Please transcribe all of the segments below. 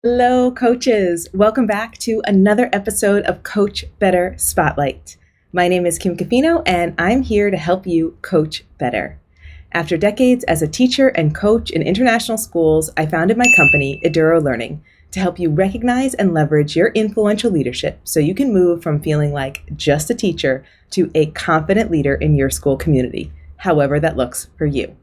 Hello, coaches. Welcome back to another episode of Coach Better Spotlight. My name is Kim Cafino, and I'm here to help you coach better. After decades as a teacher and coach in international schools, I founded my company, Eduro Learning, to help you recognize and leverage your influential leadership so you can move from feeling like just a teacher to a confident leader in your school community, however that looks for you.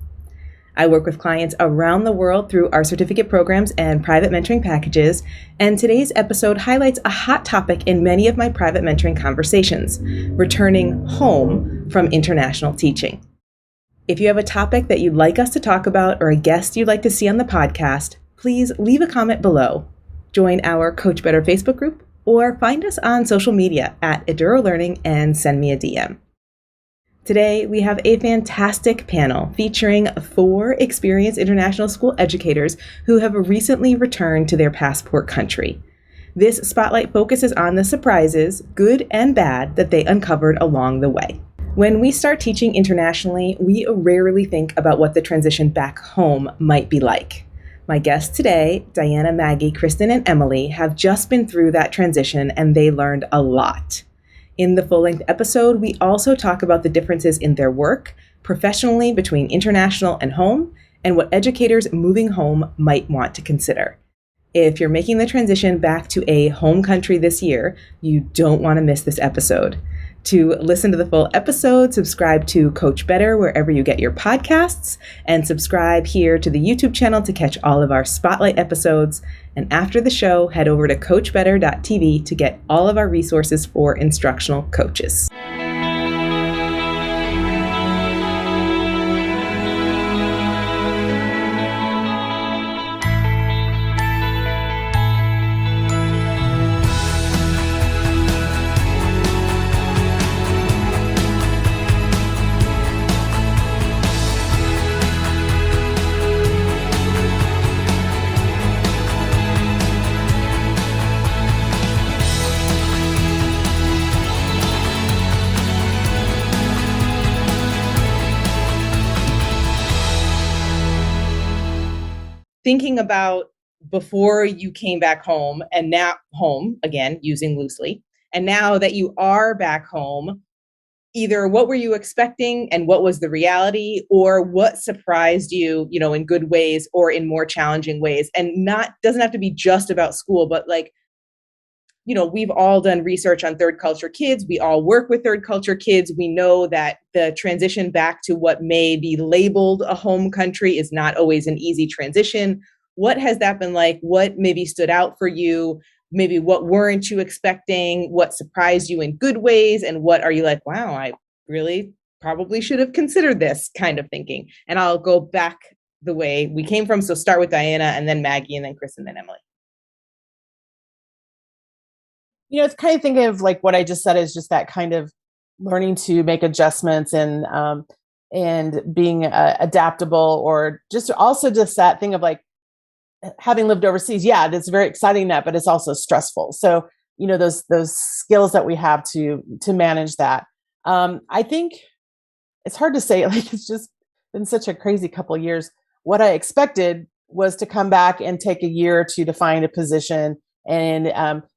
I work with clients around the world through our certificate programs and private mentoring packages, and today's episode highlights a hot topic in many of my private mentoring conversations: returning home from international teaching. If you have a topic that you'd like us to talk about or a guest you'd like to see on the podcast, please leave a comment below. Join our Coach Better Facebook group or find us on social media at Eduro Learning and send me a DM. Today, we have a fantastic panel featuring 4 experienced international school educators who have recently returned to their passport country. This spotlight focuses on the surprises, good and bad, that they uncovered along the way. When we start teaching internationally, we rarely think about what the transition back home might be like. My guests today, Diana, Maggie, Kristen, and Emily, have just been through that transition and they learned a lot. In the full-length episode, we also talk about the differences in their work professionally between international and home, and what educators moving home might want to consider. If you're making the transition back to a home country this year, you don't want to miss this episode. To listen to the full episode, subscribe to Coach Better wherever you get your podcasts, and subscribe here to the YouTube channel to catch all of our Spotlight episodes. And after the show, head over to coachbetter.tv to get all of our resources for instructional coaches. Thinking about before you came back home and now home, again, using loosely, and now that you are back home, either what were you expecting and what was the reality, or what surprised you, in good ways or in more challenging ways? And doesn't have to be just about school, but we've all done research on third culture kids. We all work with third culture kids. We know that the transition back to what may be labeled a home country is not always an easy transition. What has that been like? What maybe stood out for you? Maybe what weren't you expecting? What surprised you in good ways? And what are you like, wow, I really probably should have considered this kind of thinking? And I'll go back the way we came from. So start with Diana and then Maggie and then Chris and then Emily. It's kind of thinking of like what I just said is just that kind of learning to make adjustments and being adaptable, or just that thing of like having lived overseas. Yeah, it's very exciting but it's also stressful. So, those skills that we have to manage that. I think it's hard to say, like, it's just been such a crazy couple of years. What I expected was to come back and take a year or two to find a position and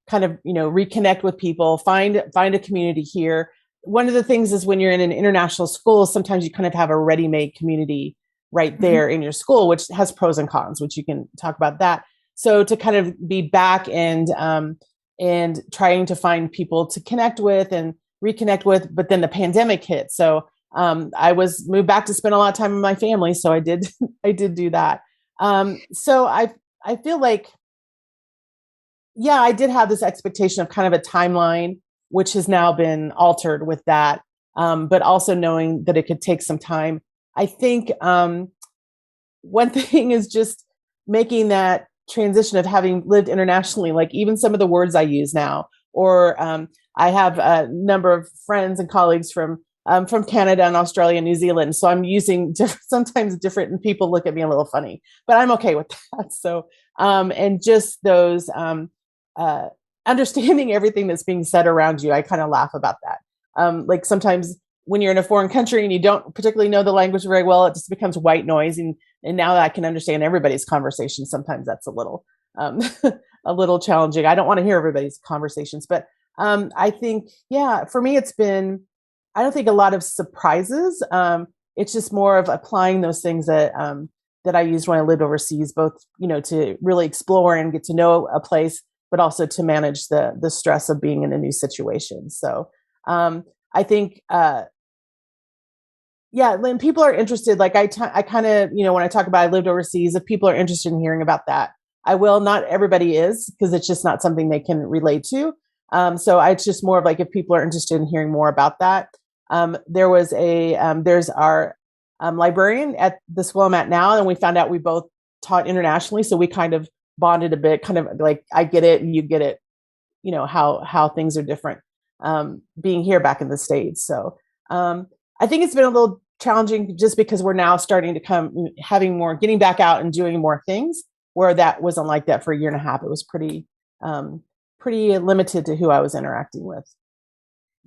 kind of, reconnect with people, find a community here. One of the things is when you're in an international school, sometimes you kind of have a ready-made community right there in your school, which has pros and cons, which you can talk about that. So to kind of be back and trying to find people to connect with and reconnect with, but then the pandemic hit. So I was moved back to spend a lot of time with my family. So I did do that. So I feel like, yeah, I did have this expectation of kind of a timeline, which has now been altered with that. But also knowing that it could take some time. I think one thing is just making that transition of having lived internationally, like even some of the words I use now, or I have a number of friends and colleagues from Canada and Australia and New Zealand. So I'm using sometimes different, and people look at me a little funny, but I'm okay with that. So, and just those, understanding everything that's being said around you, I kind of laugh about that. Like sometimes when you're in a foreign country and you don't particularly know the language very well, it just becomes white noise. And now that I can understand everybody's conversation, sometimes that's a little a little challenging. I don't want to hear everybody's conversations, but I think, yeah, for me, I don't think a lot of surprises. It's just more of applying those things that I used when I lived overseas, both, to really explore and get to know a place, but also to manage the stress of being in a new situation. So I think, yeah, when people are interested, like I kind of, when I talk about I lived overseas, if people are interested in hearing about that, I will. Not everybody is, because it's just not something they can relate to. So it's just more of like, if people are interested in hearing more about that. There's our librarian at the school I'm at now, and we found out we both taught internationally, so we kind of bonded a bit, kind of like, I get it and you get it, how things are different being here back in the States. So I think it's been a little challenging just because we're now starting to getting back out and doing more things, where that wasn't like that for a year and a half. It was pretty limited to who I was interacting with.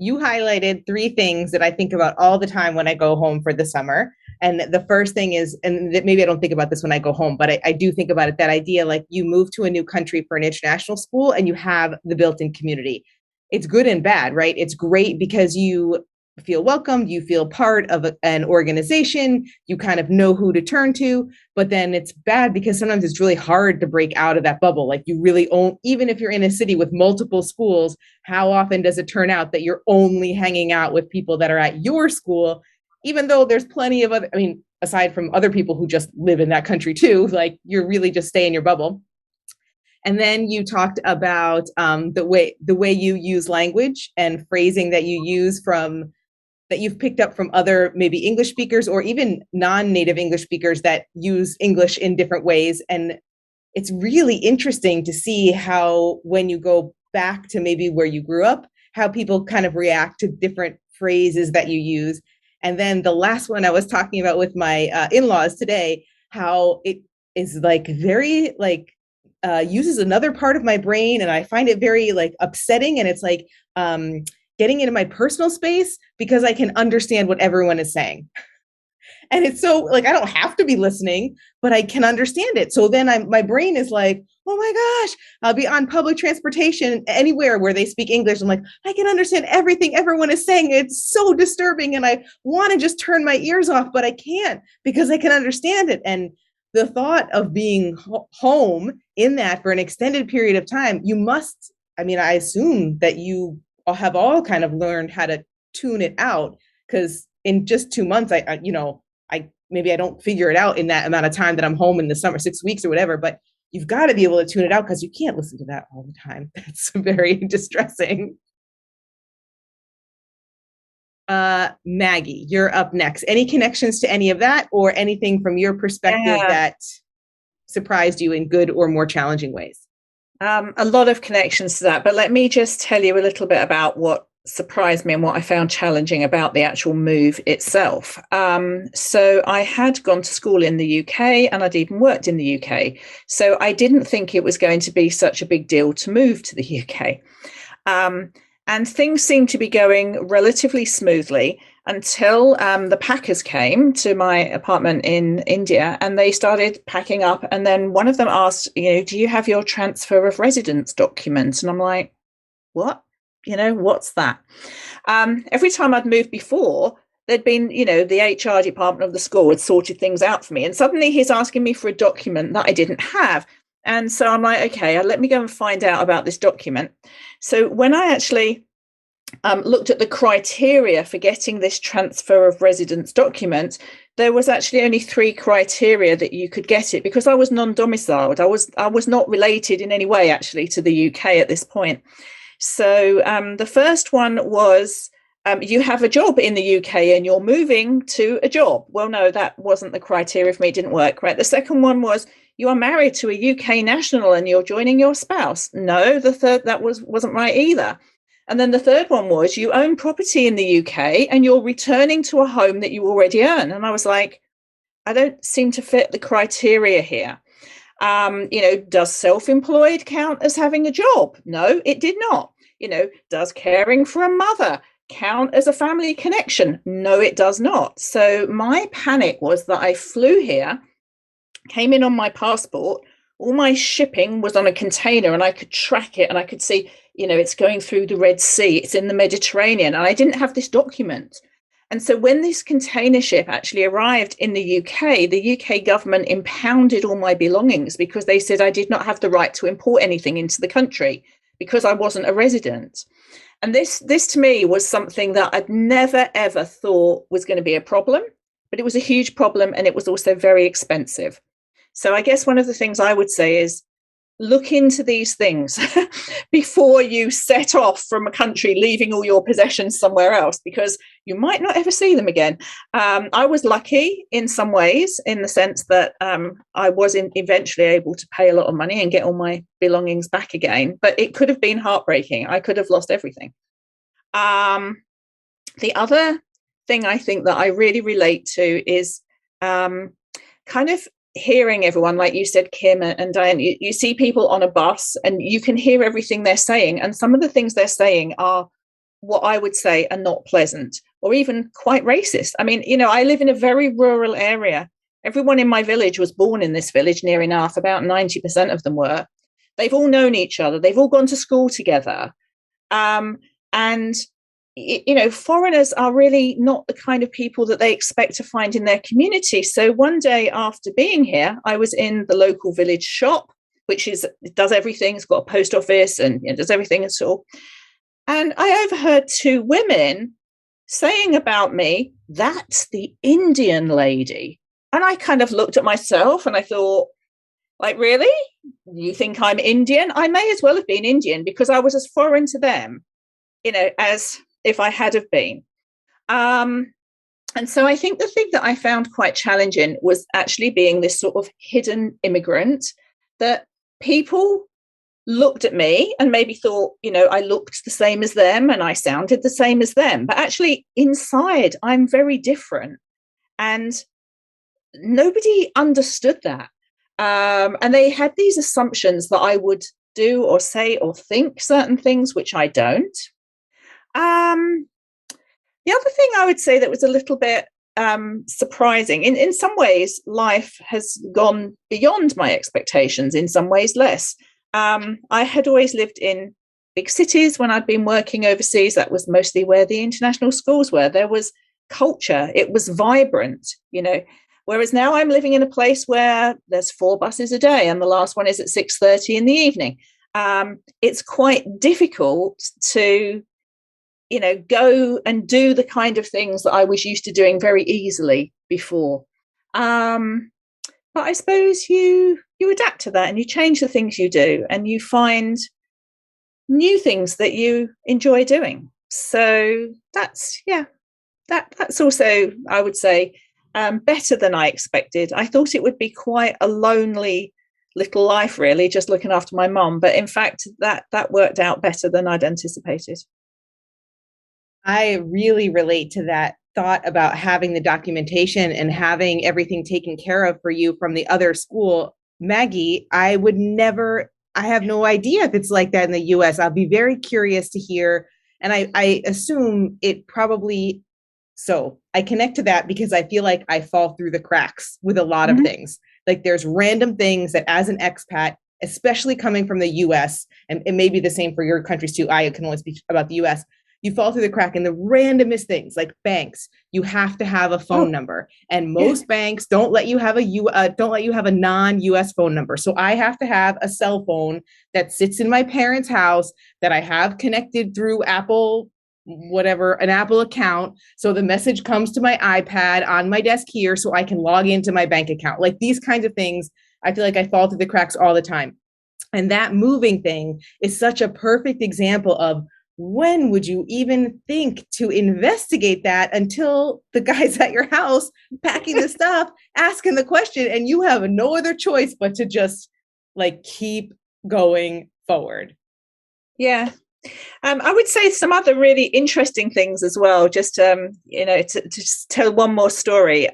You highlighted three things that I think about all the time when I go home for the summer. And the first thing is, and maybe I don't think about this when I go home, but I do think about it, that idea, like you move to a new country for an international school and you have the built-in community. It's good and bad, right? It's great because you feel welcomed, you feel part of an organization, you kind of know who to turn to. But then it's bad because sometimes it's really hard to break out of that bubble. Like you really own, even if you're in a city with multiple schools, how often does it turn out that you're only hanging out with people that are at your school, even though there's plenty of other, aside from other people who just live in that country too, like you're really just stay in your bubble. And then you talked about the way you use language and phrasing that you use that you've picked up from other maybe English speakers or even non-native English speakers that use English in different ways. And it's really interesting to see how, when you go back to maybe where you grew up, how people kind of react to different phrases that you use. And then the last one I was talking about with my in-laws today, how it is like very like uses another part of my brain, and I find it very like upsetting. And it's like getting into my personal space because I can understand what everyone is saying. And it's so like, I don't have to be listening, but I can understand it. So then my brain is like, oh my gosh, I'll be on public transportation anywhere where they speak English. I'm like, I can understand everything everyone is saying. It's so disturbing. And I want to just turn my ears off, but I can't because I can understand it. And the thought of being home in that for an extended period of time, I assume that you have all kind of learned how to tune it out, because in just 2 months, I maybe I don't figure it out in that amount of time that I'm home in the summer, 6 weeks or whatever, but you've got to be able to tune it out because you can't listen to that all the time. That's very distressing. Maggie, you're up next. Any connections to any of that, or anything from your perspective that surprised you in good or more challenging ways? A lot of connections to that, but let me just tell you a little bit about what surprised me and what I found challenging about the actual move itself. So I had gone to school in the UK and I'd even worked in the UK. So I didn't think it was going to be such a big deal to move to the UK. And things seemed to be going relatively smoothly until the packers came to my apartment in India and they started packing up. And then one of them asked, do you have your transfer of residence document? And I'm like, what? What's that? Every time I'd moved before, there'd been, the HR department of the school had sorted things out for me. And suddenly he's asking me for a document that I didn't have. And so I'm like, okay, let me go and find out about this document. So when I actually looked at the criteria for getting this transfer of residence document, there was actually only 3 criteria that you could get it, because I was non-domiciled. I was not related in any way actually to the UK at this point. So the first one was you have a job in the UK and you're moving to a job. Well, no, that wasn't the criteria for me. It didn't work, right? The second one was you are married to a UK national and you're joining your spouse. No, the third, that wasn't right either. And then the third one was you own property in the UK and you're returning to a home that you already own. And I was like, I don't seem to fit the criteria here. Does self-employed count as having a job? No, it did not. Does caring for a mother count as a family connection? No, it does not. So my panic was that I flew here, came in on my passport, all my shipping was on a container and I could track it and I could see, it's going through the Red Sea, it's in the Mediterranean, and I didn't have this document. And so when this container ship actually arrived in the UK government impounded all my belongings because they said I did not have the right to import anything into the country because I wasn't a resident. And this to me was something that I'd never, ever thought was going to be a problem, but it was a huge problem and it was also very expensive. So I guess one of the things I would say is look into these things before you set off from a country, leaving all your possessions somewhere else, because you might not ever see them again. I was lucky in some ways, in the sense that I was eventually able to pay a lot of money and get all my belongings back again, but it could have been heartbreaking. I could have lost everything. The other thing I think that I really relate to is kind of hearing everyone, like you said, Kim and Diane, you see people on a bus and you can hear everything they're saying. And some of the things they're saying are what I would say are not pleasant or even quite racist. I mean, I live in a very rural area. Everyone in my village was born in this village, near enough. About 90% of them were. They've all known each other. They've all gone to school together. And foreigners are really not the kind of people that they expect to find in their community. So one day after being here, I was in the local village shop, which does everything. It's got a post office and does everything at all. And I overheard two women saying about me, "That's the Indian lady." And I kind of looked at myself and I thought, like, really? You think I'm Indian? I may as well have been Indian because I was as foreign to them, as if I had have been. And so I think the thing that I found quite challenging was actually being this sort of hidden immigrant, that people looked at me and maybe thought, I looked the same as them and I sounded the same as them. But actually inside, I'm very different. And nobody understood that. And they had these assumptions that I would do or say or think certain things, which I don't. The other thing I would say that was a little bit surprising, in some ways, life has gone beyond my expectations, in some ways less. I had always lived in big cities when I'd been working overseas. That was mostly where the international schools were. There was culture. It was vibrant, whereas now I'm living in a place where there's 4 buses a day and the last one is at 6:30 in the evening. It's quite difficult to go and do the kind of things that I was used to doing very easily before. But I suppose you adapt to that and you change the things you do and you find new things that you enjoy doing. So that's also, I would say, better than I expected. I thought it would be quite a lonely little life, really, just looking after my mom. But in fact, that worked out better than I'd anticipated. I really relate to that thought about having the documentation and having everything taken care of for you from the other school. Maggie, I have no idea if it's like that in the US. I'll be very curious to hear. And I assume it probably, so I connect to that because I feel like I fall through the cracks with a lot of things. Like there's random things that as an expat, especially coming from the US, and it may be the same for your countries too. I can only speak about the US. You fall through the crack in the randomest things, like banks. You have to have a phone number, and most banks don't let you have a non-US phone number. So I have to have a cell phone that sits in my parents' house that I have connected through Apple, an Apple account. So the message comes to my iPad on my desk here, so I can log into my bank account. Like these kinds of things, I feel like I fall through the cracks all the time. And that moving thing is such a perfect example of, when would you even think to investigate that until the guy's at your house packing the stuff, asking the question, and you have no other choice but to just keep going forward? Yeah. I would say some other really interesting things as well, just, to just tell one more story.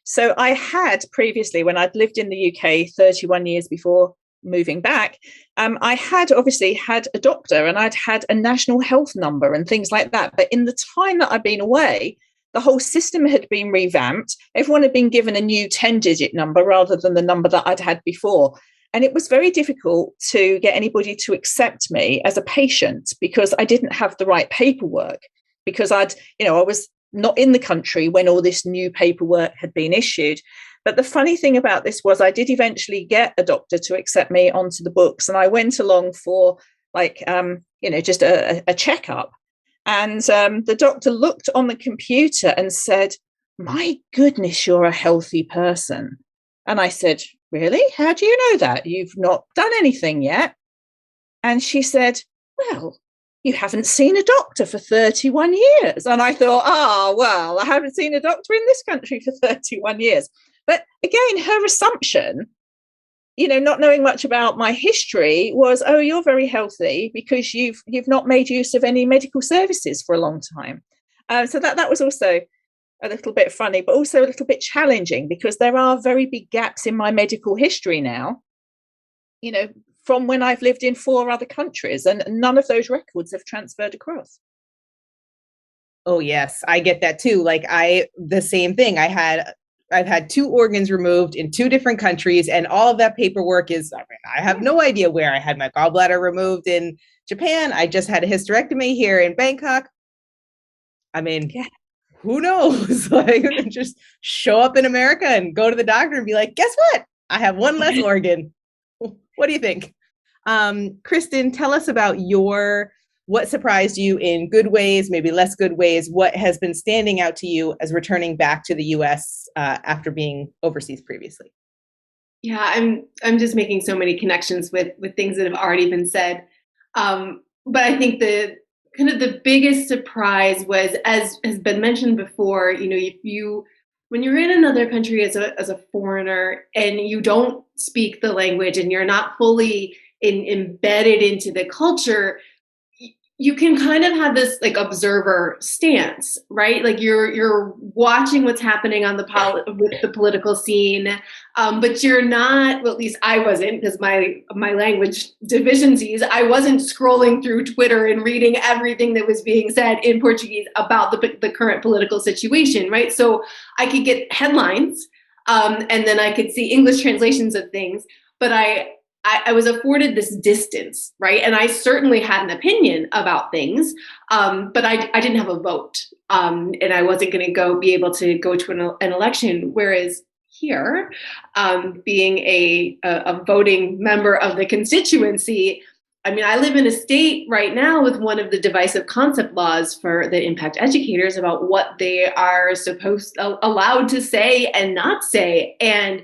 So I had previously, when I'd lived in the UK 31 years before moving back, I had obviously had a doctor and I'd had a national health number and things like that. But in the time that I'd been away, the whole system had been revamped. Everyone had been given a new 10-digit number rather than the number that I'd had before. And it was very difficult to get anybody to accept me as a patient because I didn't have the right paperwork, because I was not in the country when all this new paperwork had been issued. But the funny thing about this was I did eventually get a doctor to accept me onto the books, and I went along for just a checkup. And the doctor looked on the computer and said, "My goodness, you're a healthy person." And I said, "Really? How do you know that? You've not done anything yet." And she said, "Well, you haven't seen a doctor for 31 years. And I thought, well, I haven't seen a doctor in this country for 31 years. But again, her assumption, not knowing much about my history, was, "Oh, you're very healthy because you've not made use of any medical services for a long time." So that was also a little bit funny, but also a little bit challenging, because there are very big gaps in my medical history now, from when I've lived in 4 other countries, and none of those records have transferred across. Oh, yes, I get that too. The same thing. I've had 2 organs removed in 2 different countries, and all of that paperwork I have no idea where. I had my gallbladder removed in Japan. I just had a hysterectomy here in Bangkok. Yeah. Who knows? Just show up in America and go to the doctor and be like, "Guess what? I have 1 less organ." What do you think? Kristen, tell us about what surprised you in good ways, maybe less good ways. What has been standing out to you as returning back to the US after being overseas previously? Yeah, I'm just making so many connections with things that have already been said. But I think the biggest surprise was, as has been mentioned before, when you're in another country as a foreigner and you don't speak the language and you're not fully embedded into the culture, you can kind of have this observer stance, right? You're watching what's happening on with the political scene, but you're not. Well, at least I wasn't, because my language deficiencies. I wasn't scrolling through Twitter and reading everything that was being said in Portuguese about the current political situation, right? So I could get headlines, and then I could see English translations of things, but I was afforded this distance, right? And I certainly had an opinion about things, but I didn't have a vote, and I wasn't going to be able to go to an election. Whereas here, being a voting member of the constituency, I live in a state right now with one of the divisive concept laws that impact educators about what they are allowed to say and not say. And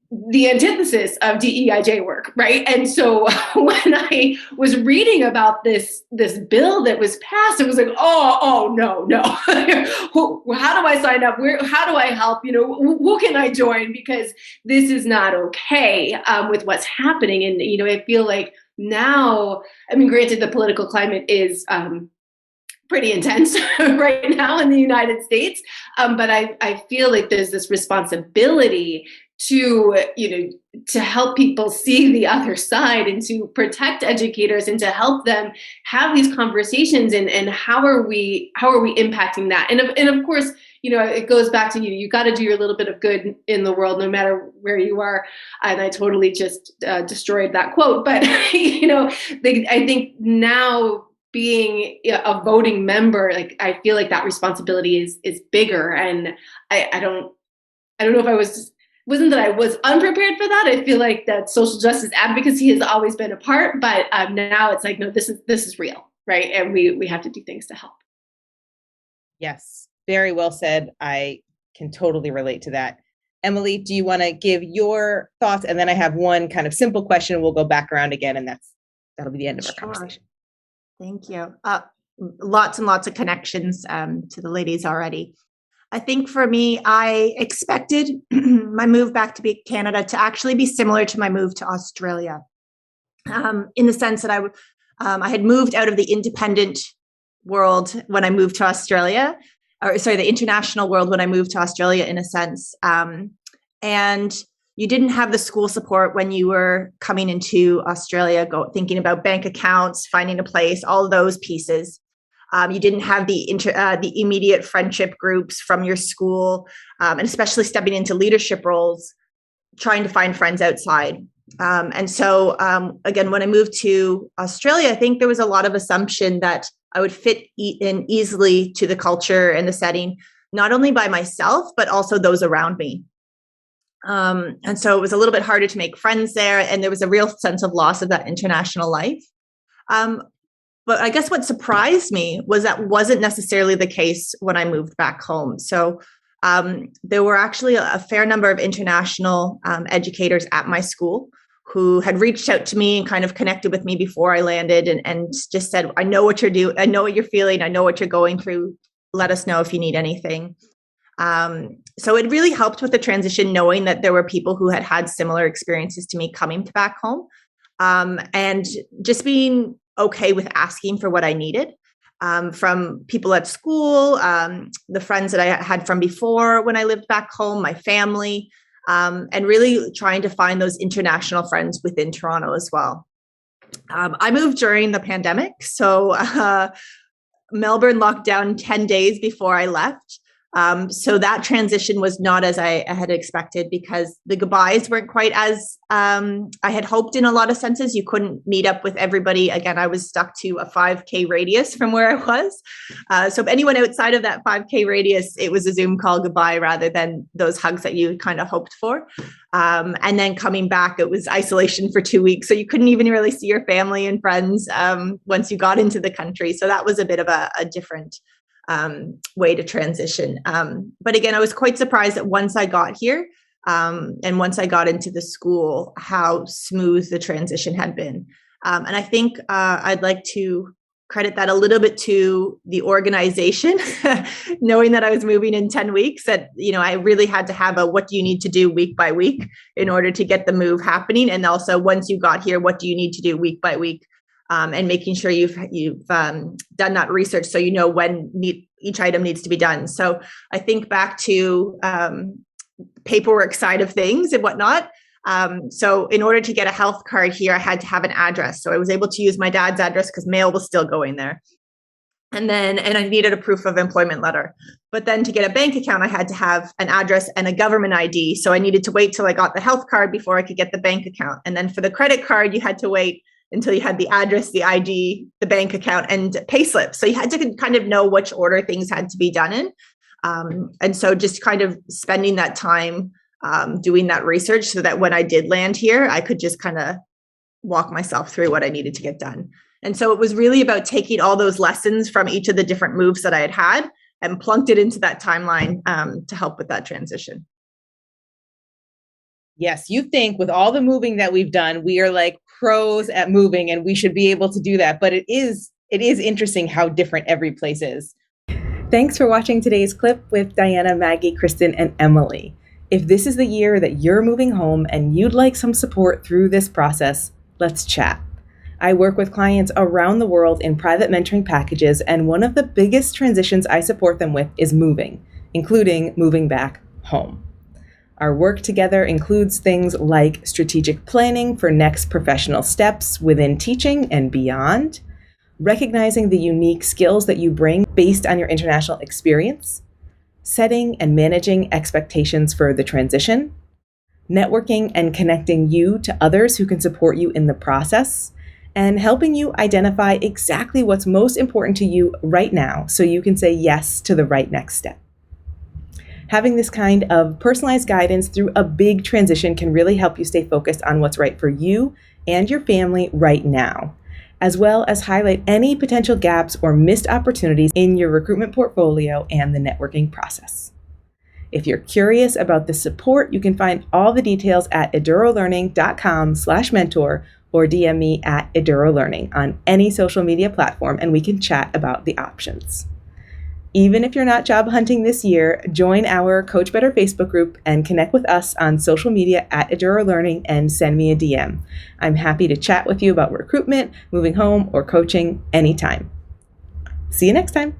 the antithesis of DEIJ work, right? And so when I was reading about this bill that was passed, it was like, oh no. How do I sign up? How do I help? Who can I join? Because this is not okay with what's happening. And, I feel like now, granted, the political climate is pretty intense right now in the United States. But I feel like there's this responsibility to help people see the other side, and to protect educators, and to help them have these conversations, and how are we impacting that? And of course, it goes back to you got to do your little bit of good in the world, no matter where you are. And I totally just destroyed that quote, but I think now, being a voting member, I feel like that responsibility is bigger. And I don't know if wasn't that I was unprepared for that. I feel like that social justice advocacy has always been a part, but now it's like, no, this is real, right? And we have to do things to help. Yes, very well said. I can totally relate to that. Emily, do you want to give your thoughts? And then I have one kind of simple question, and we'll go back around again, and that'll be the end of our conversation. Thank you. Lots and lots of connections to the ladies already. I think for me, I expected my move back to Canada to actually be similar to my move to Australia, in the sense that I had moved out of the independent world when I moved to Australia, the international world when I moved to Australia, in a sense. And you didn't have the school support when you were coming into Australia, thinking about bank accounts, finding a place, all those pieces. You didn't have the immediate friendship groups from your school, and especially stepping into leadership roles, trying to find friends outside And so, again, when I moved to Australia, I think there was a lot of assumption that I would fit in easily to the culture and the setting, not only by myself, but also those around me. And so it was a little bit harder to make friends there. And there was a real sense of loss of that international life. But I guess what surprised me was that wasn't necessarily the case when I moved back home. So there were actually a fair number of international educators at my school who had reached out to me and kind of connected with me before I landed and just said, I know what you're doing. I know what you're feeling. I know what you're going through. Let us know if you need anything. So it really helped with the transition, knowing that there were people who had had similar experiences to me coming to back home, and just being okay with asking for what I needed from people at school, the friends that I had from before when I lived back home, my family, and really trying to find those international friends within Toronto as well. I moved during the pandemic, so Melbourne locked down 10 days before I left. So that transition was not as I had expected, because the goodbyes weren't quite as I had hoped in a lot of senses. You couldn't meet up with everybody. Again, I was stuck to a 5K radius from where I was. So if anyone outside of that 5K radius, it was a Zoom call goodbye rather than those hugs that you kind of hoped for. And then coming back, it was isolation for 2 weeks. So you couldn't even really see your family and friends once you got into the country. So that was a bit of a different way to transition. But again, I was quite surprised that once I got here and once I got into the school, how smooth the transition had been. And I think I'd like to credit that a little bit to the organization, knowing that I was moving in 10 weeks, that, you know, I really had to have a, what do you need to do week by week in order to get the move happening? And also once you got here, what do you need to do week by week? And making sure you've done that research so you know when each item needs to be done. So I think back to paperwork side of things and whatnot. So in order to get a health card here, I had to have an address. So I was able to use my dad's address because mail was still going there. And I needed a proof of employment letter. But then to get a bank account, I had to have an address and a government ID. So I needed to wait till I got the health card before I could get the bank account. And then for the credit card, you had to wait until you had the address, the ID, the bank account, and payslip. So you had to kind of know which order things had to be done in. And so just kind of spending that time doing that research so that when I did land here, I could just kind of walk myself through what I needed to get done. And so it was really about taking all those lessons from each of the different moves that I had had and plunked it into that timeline to help with that transition. Yes, you think with all the moving that we've done, we are like pros at moving and we should be able to do that. But it is interesting how different every place is. Thanks for watching today's clip with Diana, Maggie, Kristen, and Emily. If this is the year that you're moving home and you'd like some support through this process, let's chat. I work with clients around the world in private mentoring packages, and one of the biggest transitions I support them with is moving, including moving back home. Our work together includes things like strategic planning for next professional steps within teaching and beyond, recognizing the unique skills that you bring based on your international experience, setting and managing expectations for the transition, networking and connecting you to others who can support you in the process, and helping you identify exactly what's most important to you right now so you can say yes to the right next step. Having this kind of personalized guidance through a big transition can really help you stay focused on what's right for you and your family right now, as well as highlight any potential gaps or missed opportunities in your recruitment portfolio and the networking process. If you're curious about the support, you can find all the details at edurolearning.com/mentor or DM me at edurolearning on any social media platform, and we can chat about the options. Even if you're not job hunting this year, join our Coach Better Facebook group and connect with us on social media at Eduro Learning and send me a DM. I'm happy to chat with you about recruitment, moving home, or coaching anytime. See you next time.